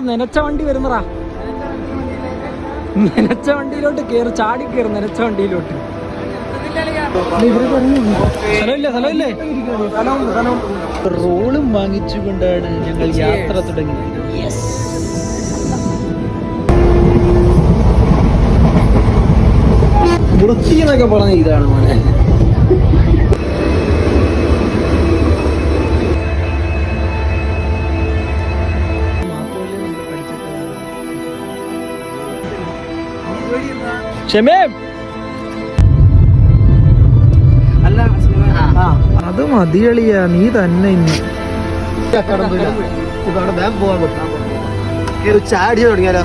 നനച്ച വണ്ടി വരുന്നറാ, നനച്ച വണ്ടിയിലോട്ട് കേറി, ചാടി കയറി നനച്ച വണ്ടിയിലോട്ട്. സ്ഥലമില്ലേ റോളും വാങ്ങിച്ചുകൊണ്ടാണ് ഞങ്ങൾ യാത്ര തുടങ്ങിയത്. വൃത്തി എന്നൊക്കെ പറഞ്ഞ ഇതാണ് മോനെ. ക്ഷമേ അത് മതിയളിയാ, നീ തന്നെ ഇന്ന് ചാടി തുടങ്ങിയാലോ.